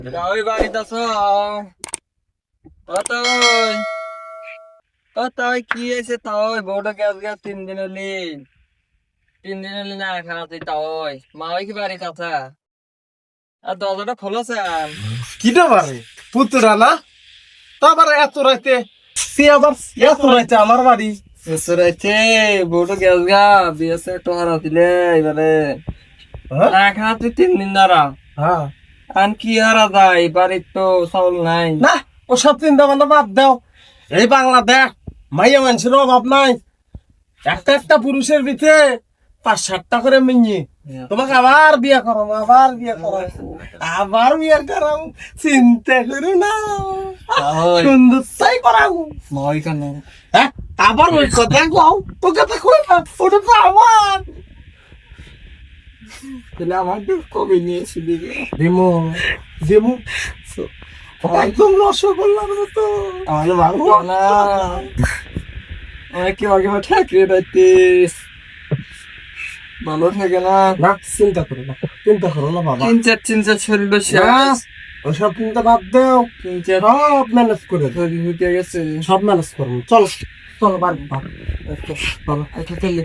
ওই বাড়িতে আছো? তাই কি হয়েছে? তাই বউটা গ্যাস গ্যাস 3 দিন হলি, 3 দিন হলি না খাওয়াতে। তাই মা ওই কি বাড়িতে আছে? আর দরজাটা খোলোছে? কিটা বারে পুতুরা না তারপর এত রাইতে সে আবার এত রাইতে আমার বাড়ি রয়েছে বউটা গ্যাস গা বিয়েছে টোহারা দিলে এবারে হ্যাঁ না খাওয়াতে 3 দিন ধরা। হ্যাঁ আন কি হারা যায়, বাড়ির তো চাউল নাই। না ওসব চিন্তা ভাবনা বাদ দাও। এই বাংলাদেশ মাইয়া মানুষের অভাব নাই। একটা একটা পুরুষের ভিতরে 5-7টা করে মেয়ে তোমাকে আবার বিয়ে করো, আবার বিয়ে করো, আবার বিয়ে করো। চিন্তা করো না, তাই সুন্দর চাই করাও। নয় কেন? হ্যাঁ আবার ওই কথা কও, তোকে তো কই না, ওটা তো আমার। তাহলে আমার কবে নিয়েছিলি? দিমু দিমু একদম রসগোল্লার মতো। আমাকে ভালো না, অনেক কেউ আগে ঠাকিয়ে রাখতিস, ভালো থাকে না। না চিন্তা করো না, চিন্তা করো না বাবা। 3-4 শরীর না, শেষ, ওসব চিন্তা বাদ দাও। 3-4 সব ম্যানেজ করে দাও, শরীর হয়ে গেছে। সব ম্যানেজ করবো। চলো চলো বাড়ি আচ্ছা, চলো, আচ্ছা, চলি।